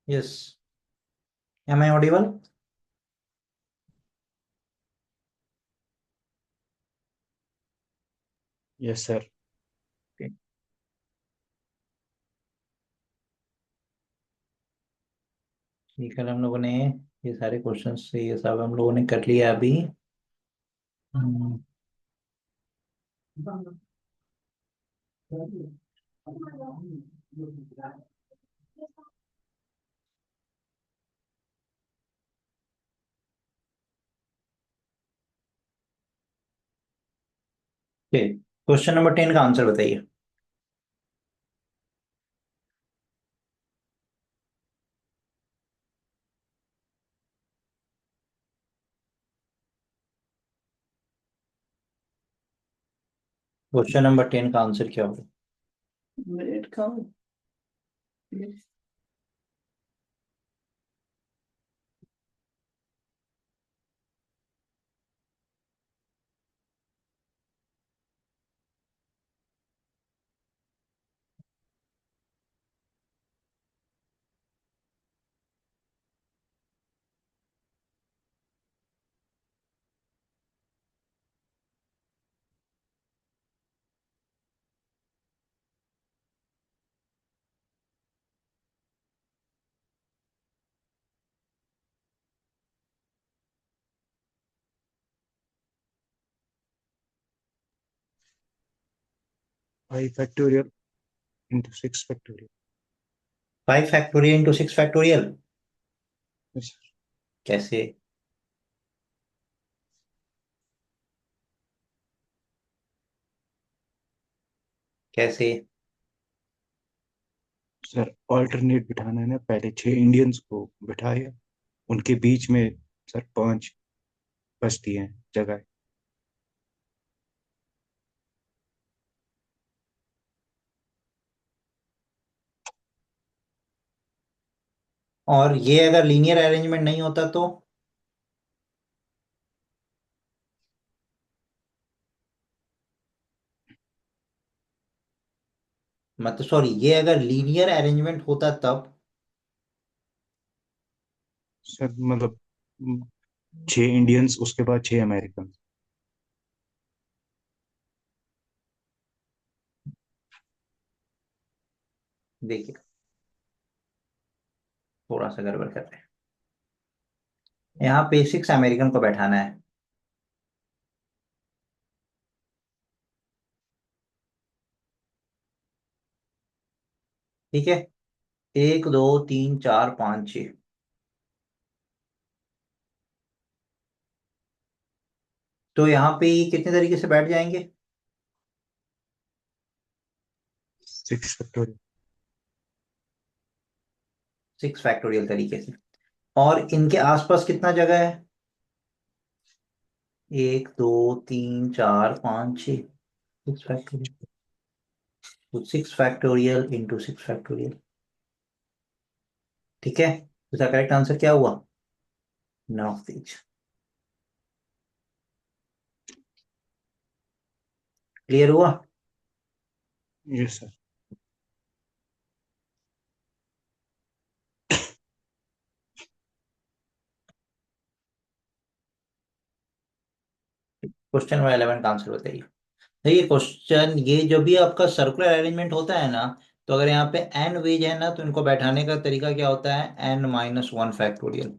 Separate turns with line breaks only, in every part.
Yes. Am I audible?
Yes sir.
ठीक है, हम लोगों ने ये सारे क्वेश्चंस से ये सब हम लोगों ने कर लिया अभी। हम्म, ठीक। क्वेश्चन नंबर 10 का आंसर बताइए। क्वेश्चन नंबर 10 का आंसर क्या होगा?
मिनट का। Five factorial into six factorial.
5 factorial into 6 factorial?
Yes
कैसे? कैसे?
सर, ऑल्टरनेट बिठाना है ना, पहले 6 इंडियंस को बिठाया, उनके बीच में सर 5 बस्ती हैं जगह।
और ये अगर लीनियर अरेंजमेंट नहीं होता तो? मतलब सॉरी, ये अगर लीनियर अरेंजमेंट होता तब?
सर मतलब 6 इंडियंस, उसके बाद 6 अमेरिकन।
देखिए, थोड़ा सा गड़बड़ कर रहे हैं। यहाँ पे 6 अमेरिकन को बैठाना है। ठीक है। 1 2 3 4 5 6। तो यहाँ पे ये कितने तरीके से बैठ जाएंगे?
6 फैक्टोरियल।
6 फैक्टोरियल तरीके से। और इनके आसपास कितना जगह है? 1 2 3 4 5 6। 6 फैक्टोरियल। तो 6 फैक्टोरियल इंटू 6 फैक्टोरियल। ठीक है, तो इसका करेक्ट आंसर क्या हुआ? None of these. क्लियर हुआ?
Yes sir.
क्वेश्चन नंबर 11 का आंसर बताइए। देखिए, क्वेश्चन ये जो भी आपका सर्कुलर अरेंजमेंट होता है ना, तो अगर यहाँ पे एन वेज है ना, तो इनको बैठाने का तरीका क्या होता है? n-1 factorial.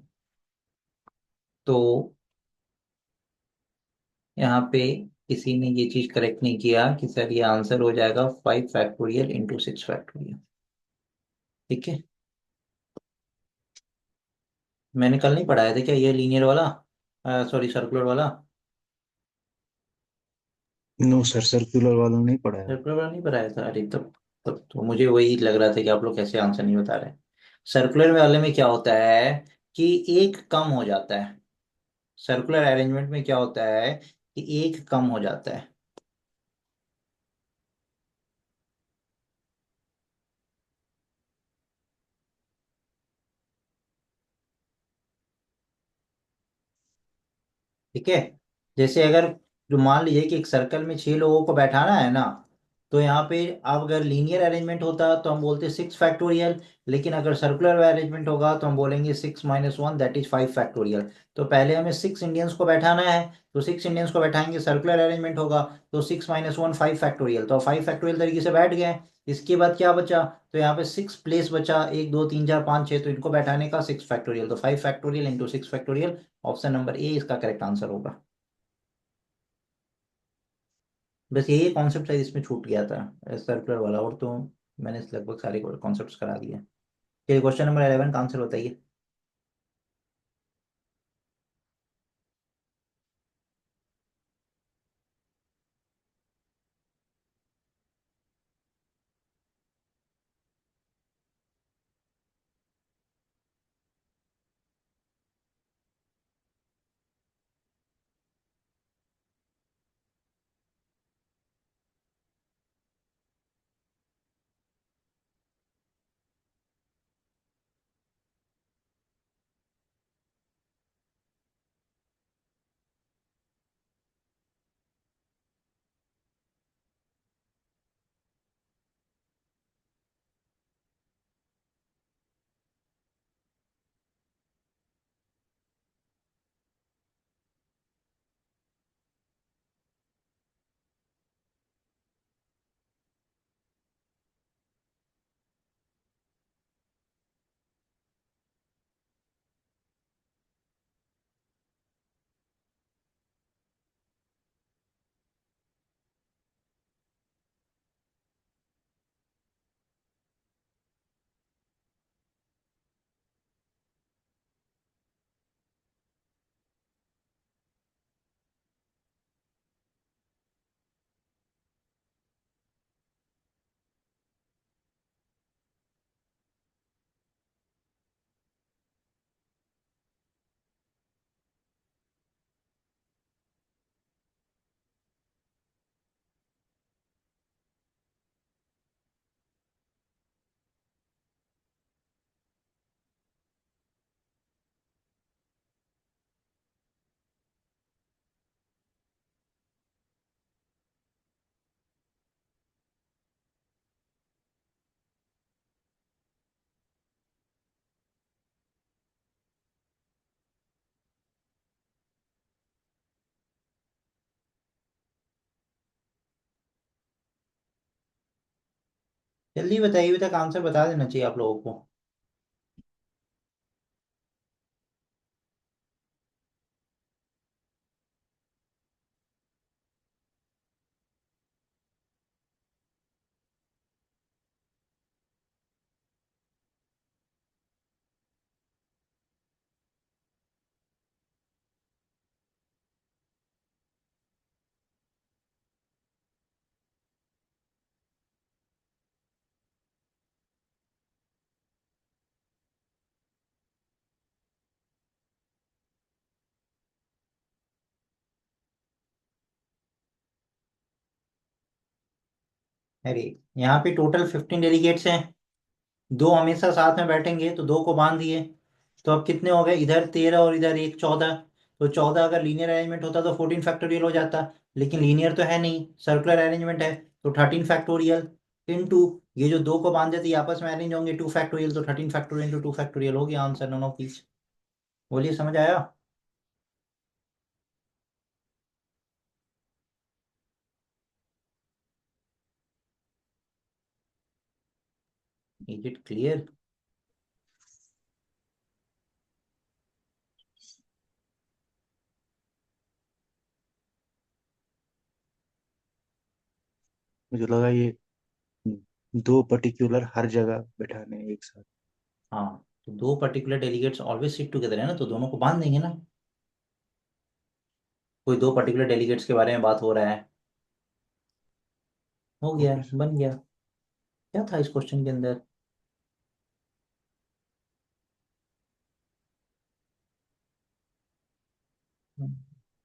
तो यहाँ पे किसी ने ये चीज करेक्ट नहीं किया कि सर ये आंसर हो जाएगा 5 फैक्टोरियल इंटू 6 फैक्टोरियल। ठीक है। मैंने कल नहीं पढ़ाया था क्या ये लीनियर वाला, सॉरी सर्कुलर वाला?
नो सर, सर्कुलर वाला नहीं पढ़ाया।
सर्कुलर वाला नहीं पढ़ाया था? अरे तब तो मुझे वही लग रहा था कि आप लोग कैसे आंसर नहीं बता रहे। सर्कुलर वाले में क्या होता है कि एक कम हो जाता है। सर्कुलर अरेंजमेंट में क्या होता है कि एक कम हो जाता है। ठीक है। जैसे अगर जो मान लीजिए कि एक सर्कल में 6 लोगों को बैठाना है ना, तो यहाँ पे अब अगर लीनियर अरेंजमेंट होता तो हम बोलते 6 फैक्टोरियल, लेकिन अगर सर्कुलर अरेंजमेंट होगा तो हम बोलेंगे 6 - 1 दैट इज 5 फैक्टोरियल। तो पहले हमें 6 इंडियंस को बैठाना है, तो 6 इंडियंस को बैठाएंगे, सर्कुलर अरेंजमेंट होगा, तो 6 - 1 5 फैक्टोरियल, तो 5 फैक्टोरियल तरीके से बैठ गए। इसके बाद क्या बचा? तो यहाँ पे 6 प्लेस बचा, 1 2 3 4 5 6, तो इनको बैठाने का 6 फैक्टोरियल, तो 5 factorial into 6 factorial. Option number A इसका करेक्ट आंसर होगा। बस यही कॉन्सेप्ट है इसमें छूट गया था सर्कुलर वाला, और तो मैंने लगभग सारे कॉन्सेप्ट्स करा दिए। चलिए क्वेश्चन नंबर 11 का आंसर बताइए। जल्दी बताइए, अभी तक आंसर बता देना चाहिए आप लोगों को। अरे, यहाँ पे टोटल 15 डेलीगेट्स हैं, दो हमेशा साथ में बैठेंगे तो दो को बांध दिए। तो अब कितने हो गए? इधर 13 और इधर एक 14। तो 14 अगर लीनियर अरेंजमेंट होता तो 14 फैक्टोरियल हो जाता, लेकिन लीनियर तो है नहीं, सर्कुलर अरेंजमेंट है। तो 13 फैक्टोरियल इंटू ये जो दो को बांध देते ये आपस में अरेंज होंगे 2 फैक्टोरियल, तो 13 फैक्टोरियल इंटू 2 फैक्टोरियल हो गया आंसर, नॉन ऑफ दीज। बोलिए, समझ आया? Is it clear?
मुझे लगा ये दो पर्टिकुलर हर जगह बैठाने हैं एक साथ।
हाँ, तो दो particular delegates always sit together है ना, तो दोनों को बांध देंगे ना। कोई दो पर्टिकुलर डेलीगेट्स के बारे में बात हो रहा है, हो गया,
ओके सर।
बन गया। क्या था इस क्वेश्चन के अंदर?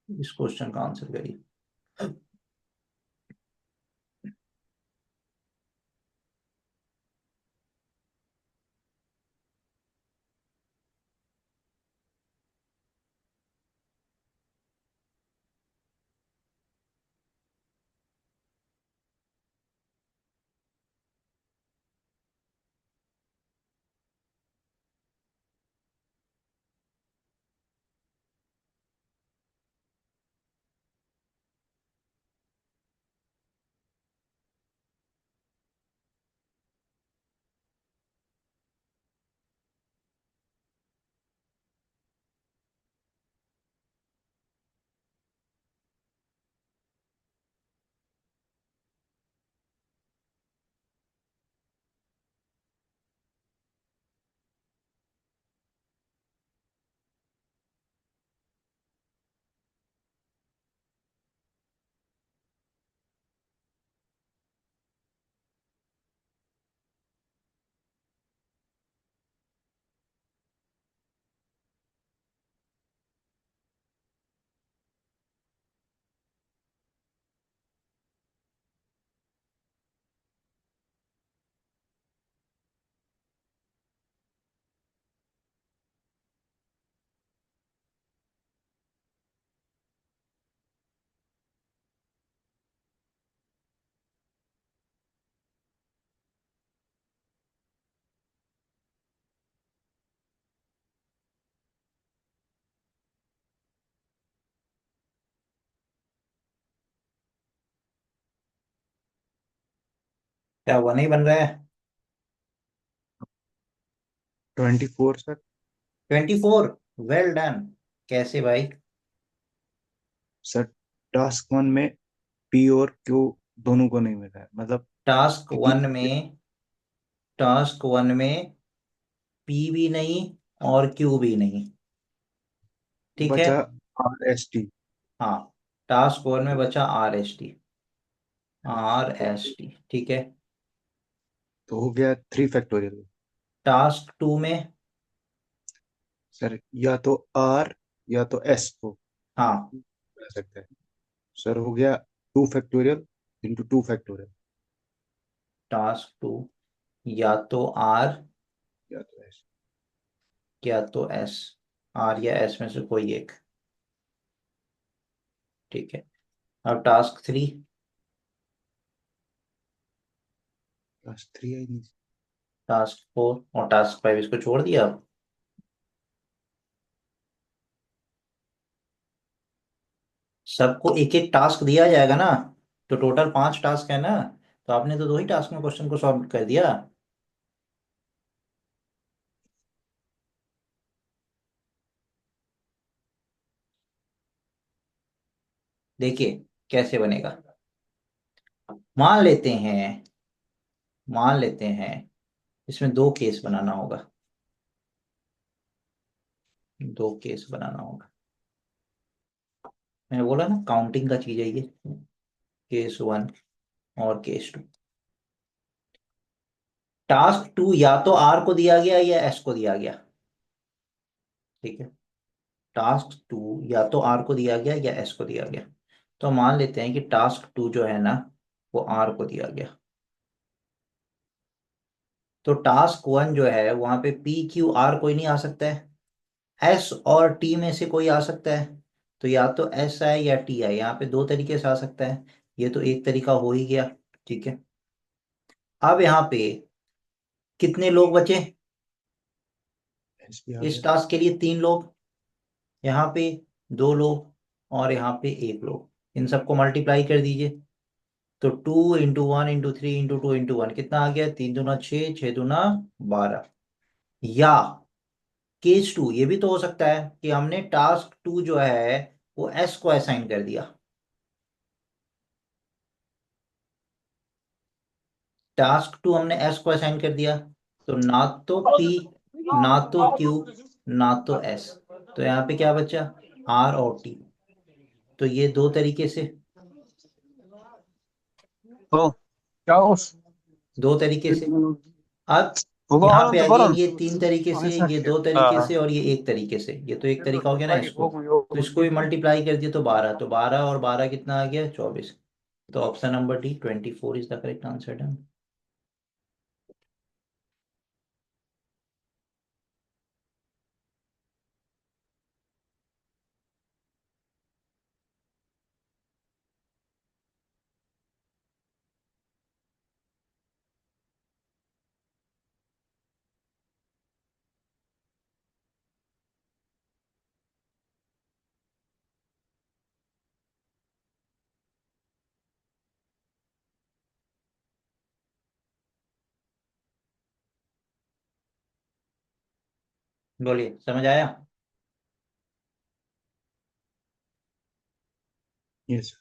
इस क्वेश्चन का आंसर करिए। क्या वन ही बन रहा है?
24 सर।
24। Well done. कैसे भाई?
सर टास्क वन में पी और क्यू दोनों को नहीं मिला है, मतलब
टास्क
पी
वन में टास्क वन में पी भी नहीं और क्यू भी नहीं। ठीक है।
बचा आर एस टी।
हाँ, टास्क वन में बचा R S T. R S T, ठीक है।
तो हो गया 3 फैक्टोरियल।
टास्क टू में।
सर या तो आर या तो एस को
हाँ,
कर सकते हैं। सर हो गया 2 factorial into 2 factorial
task two या तो आर
या तो एस।
या तो एस। आर या एस में से कोई एक। ठीक है। अब टास्क थ्री।
बस 3 आई नहीं।
टास्क फोर और टास्क फाइव, इसको छोड़ दिया अब। सबको एक एक टास्क दिया जाएगा ना, तो टोटल 5 टास्क है ना। तो आपने तो 2 ही टास्क में क्वेश्चन को सॉल्व कर दिया। देखिए कैसे बनेगा। मान लेते हैं मान लेते हैं इसमें 2 केस बनाना होगा। 2 केस बनाना होगा। मैंने बोला ना, काउंटिंग का चीज है ये। केस वन और केस टू। टास्क टू या तो आर को दिया गया या एस को दिया गया। ठीक है। टास्क टू या तो आर को दिया गया या एस को दिया गया। तो मान लेते हैं कि टास्क टू जो है ना, वो आर को दिया गया। तो टास्क वन जो है वहां पे पी क्यू आर कोई नहीं आ सकता है। एस और टी में से कोई आ सकता है। तो या तो एस आए या टी आए, यहाँ पे 2 तरीके से आ सकता है। ये तो एक तरीका हो ही गया। ठीक है। अब यहाँ पे कितने लोग बचे?
एस भी आ
इस
गया।
टास्क के लिए 3 लोग। यहाँ पे 2 लोग और यहाँ पे 1 लोग। इन सबको मल्टीप्लाई कर दीजिए। तो 2 इंटू 1 इंटू 3 इंटू 2 इंटू 1 कितना आ गया? 3 दूना 6, 6 दूना 12। या केस टू ये भी तो हो सकता है कि हमने टास्क टू जो है वो एस को असाइन कर दिया। टास्क टू हमने एस को असाइन कर दिया। तो ना तो पी, ना तो क्यू, ना तो एस। तो यहाँ पे क्या बचा? आर और टी। तो ये 2 तरीके से।
तो क्या उस
2 तरीके से। अब यहाँ पे अगेन
Bubaran,
ये 3 तरीके से,
ऐसा
ये
क्या?
2 तरीके
हाँ।
से और ये 1 तरीके से। ये तो एक तरीका हो गया ना इसको। तो इसको भी मल्टीप्लाई कर दिया तो 12। तो 12 और 12 कितना आ गया? 24। तो option number D 24 is the correct answer. Done. बोलिए, समझ आया?
यस।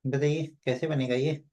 बताइए कैसे बनेगा ये।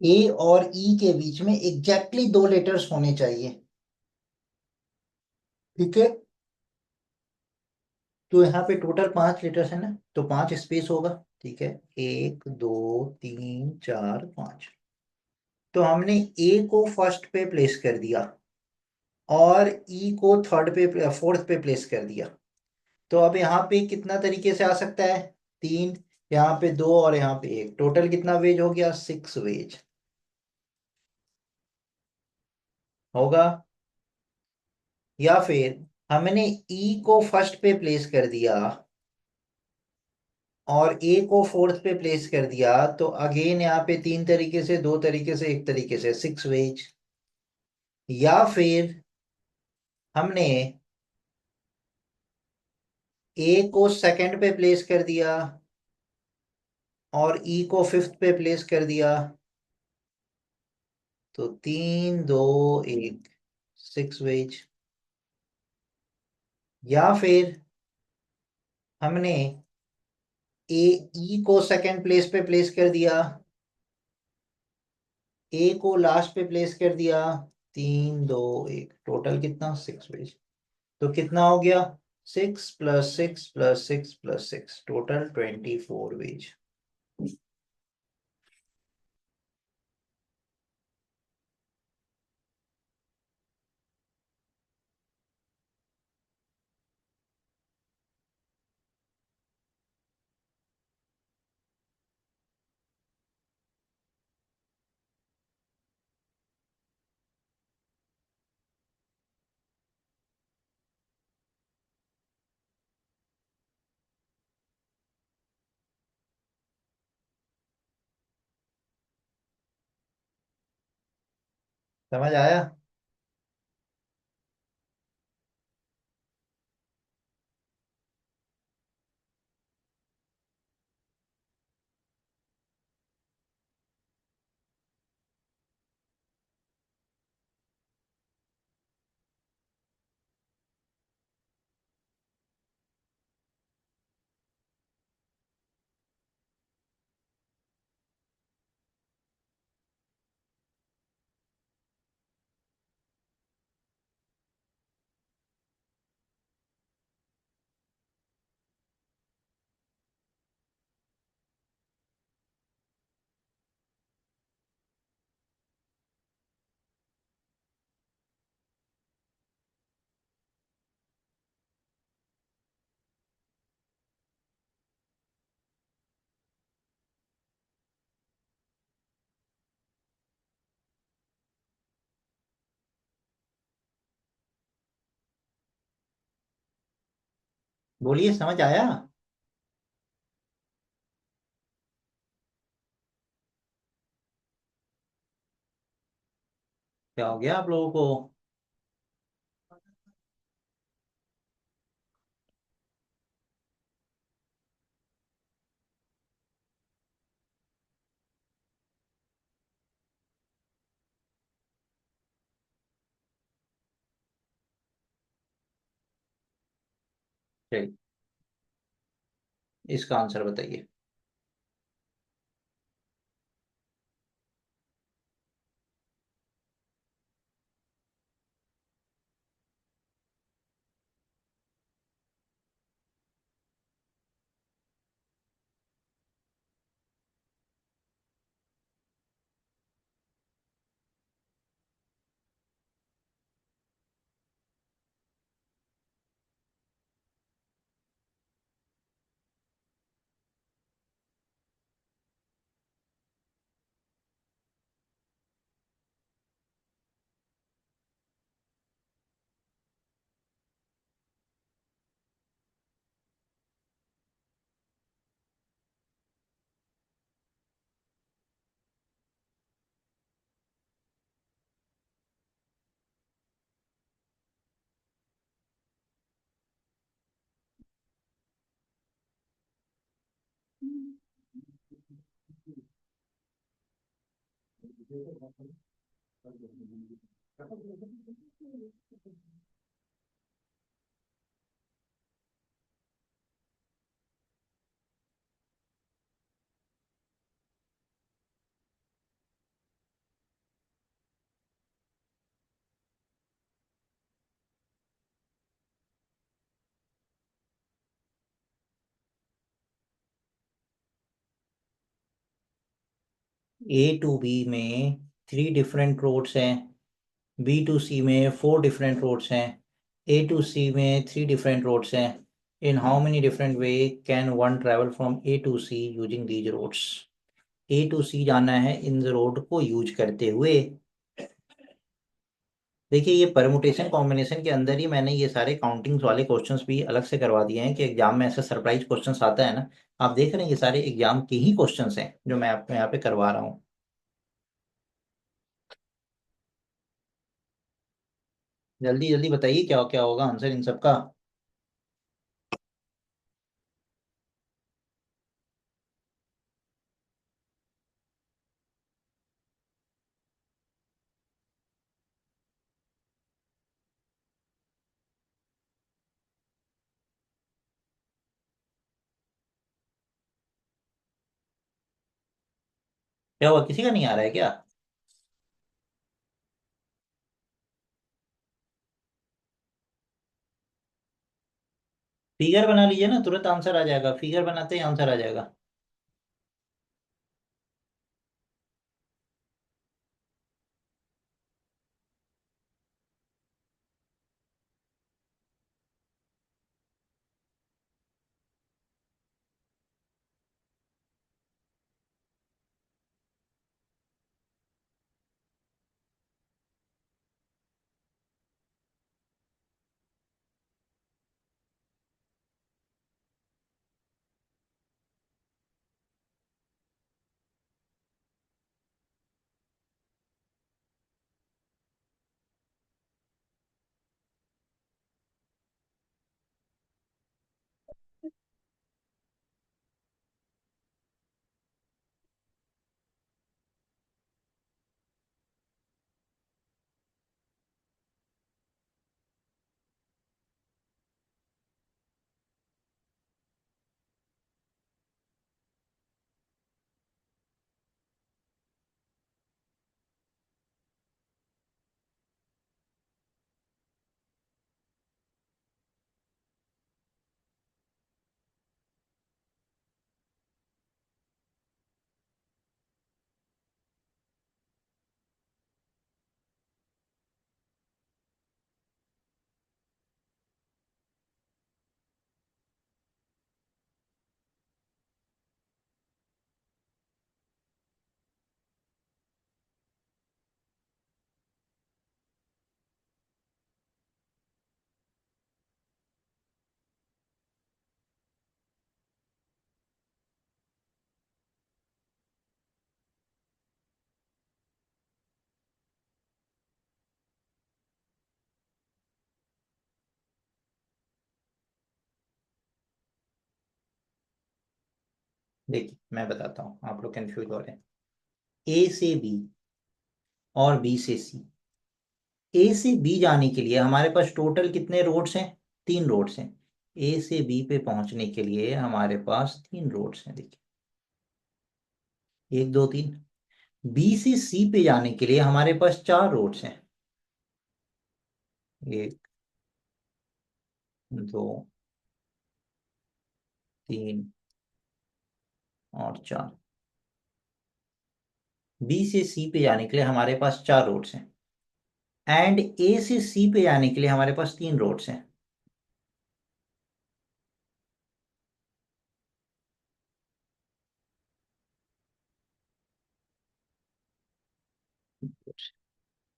ए और ई के बीच में एग्जैक्टली 2 लेटर्स होने चाहिए। ठीक है। तो यहाँ पे टोटल 5 लेटर्स है ना, तो 5 स्पेस होगा। ठीक है। 1 2 3 4 5। तो हमने ए को फर्स्ट पे प्लेस कर दिया और ई को थर्ड पे फोर्थ पे प्लेस कर दिया। तो अब यहाँ पे कितना तरीके से आ सकता है? 3, यहाँ पे 2 और यहाँ पे 1, टोटल कितना वेज हो गया? 6 वेज होगा। या फिर हमने ई को फर्स्ट पे प्लेस कर दिया और ए को फोर्थ पे प्लेस कर दिया, तो अगेन यहाँ पे 3 तरीके से, 2 तरीके से, 1 तरीके से 6 वेज। या फिर हमने ए को सेकंड पे प्लेस कर दिया और ई को फिफ्थ पे प्लेस कर दिया, तो 3 2 1 6 वेज। या फिर हमने ए ई को सेकंड प्लेस पे प्लेस कर दिया, ए को लास्ट पे प्लेस कर दिया, 3 2 1, टोटल कितना? 6 वेज। तो कितना हो गया? 6 + 6 + 6 + 6, टोटल 24 वेज। समझ आया? बोलिए, समझ आया? क्या हो गया आप लोगों को? चलिए। इसका आंसर बताइए। ए टू बी में थ्री डिफरेंट रोड्स हैं, बी टू सी में फोर डिफरेंट रोड्स हैं, ए टू सी में थ्री डिफरेंट रोड्स हैं। In how many different way can one travel from A to C using these roads? A to C जाना है इन road को use करते हुए। देखिए, ये परमुटेशन कॉम्बिनेशन के अंदर ही मैंने ये सारे काउंटिंग्स वाले क्वेश्चंस भी अलग से करवा दिए हैं कि एग्जाम में ऐसा सरप्राइज क्वेश्चंस आता है ना। आप देख रहे हैं ये सारे एग्जाम के ही क्वेश्चंस हैं जो मैं आपको यहाँ पे करवा रहा हूँ। जल्दी जल्दी बताइए क्या क्या होगा आंसर इन सब का। क्या हुआ, किसी का नहीं आ रहा है क्या? फिगर बना लीजिए ना, तुरंत आंसर आ जाएगा, फिगर बनाते ही आंसर आ जाएगा। देखिए मैं बताता हूँ, आप लोग कंफ्यूज हो रहे हैं। ए से बी और बी से सी। ए से बी जाने के लिए हमारे पास टोटल कितने रोड्स हैं? तीन रोड्स हैं। ए से बी पे पहुंचने के लिए हमारे पास तीन रोड्स हैं, देखिए, एक दो तीन। बी से सी पे जाने के लिए हमारे पास चार रोड्स हैं, एक दो तीन और चार। बी से सी पे जाने के लिए हमारे पास चार रोड्स हैं, एंड ए से सी पे जाने के लिए हमारे पास तीन रोड्स हैं।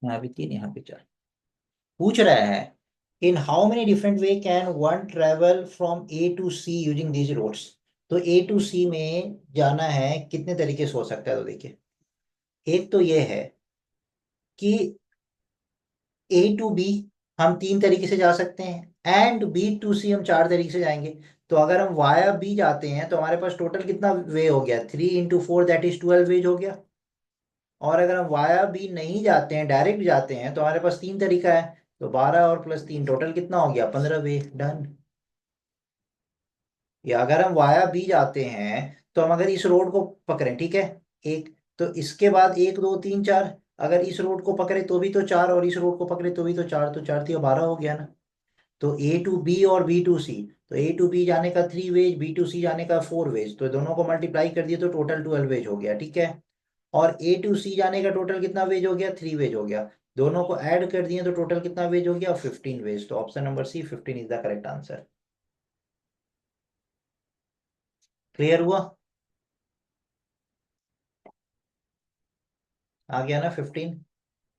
यहाँ भी तीन, यहाँ पे चार। पूछ रहा है, in how many different way can one travel from A to C using these roads. तो ए टू सी में जाना है कितने तरीके से हो सकता है, तो देखिए, एक तो ये है कि ए टू बी हम तीन तरीके से जा सकते हैं, एंड बी टू सी हम चार तरीके से जाएंगे। तो अगर हम वाया बी जाते हैं तो हमारे पास टोटल कितना वे हो गया, 3 × 4 दैट इज 12 वेज हो गया। और अगर हम वाया बी नहीं जाते हैं, डायरेक्ट जाते हैं, तो हमारे पास तीन तरीका है, तो 12 और +3 टोटल कितना हो गया, 15 वे डन। या अगर हम वाया बी जाते हैं, तो हम अगर इस रोड को पकड़े, ठीक है, एक, तो इसके बाद एक दो तीन चार, अगर इस रोड को पकड़े तो भी तो चार, और इस रोड को पकड़े तो भी तो चार, तो चार 12 हो गया ना। तो ए टू बी और बी टू सी, तो ए टू बी जाने का 3 वेज, बी टू सी जाने का 4 वेज, तो दोनों को मल्टीप्लाई कर दिए तो टोटल 12 वेज हो गया, ठीक है। और ए टू सी जाने का टोटल कितना वेज हो गया, 3 वेज हो गया। दोनों को ऐड कर दिए तो टोटल कितना वेज हो गया, 15 वेज। तो option number C 15 is the correct answer. Clear हुआ? आ गया ना 15?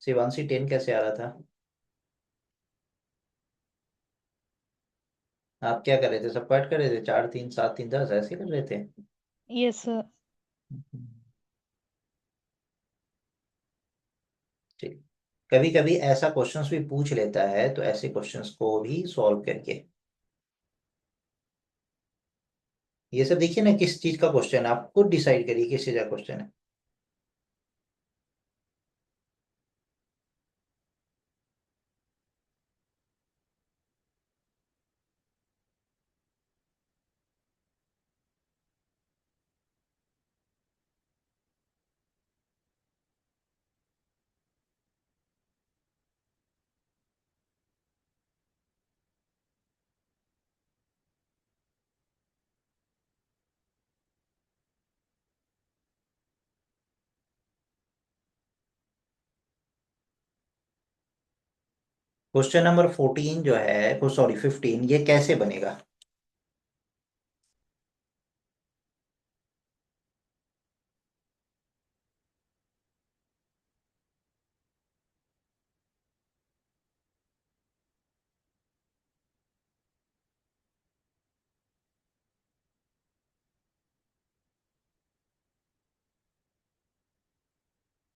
शिवांशी 10 कैसे आ रहा था? आप क्या कर रहे थे, सब कट कर रहे थे, 4 3 7 3 10 ऐसे कर रहे थे?
Yes sir.
ठीक। कभी कभी ऐसा क्वेश्चंस भी पूछ लेता है, तो ऐसे क्वेश्चंस को भी सॉल्व करके, ये सब देखिए ना किस चीज का क्वेश्चन है, आप खुद डिसाइड करिए किस चीज का क्वेश्चन है। क्वेश्चन नंबर 14 जो है, सॉरी 15, ये कैसे बनेगा?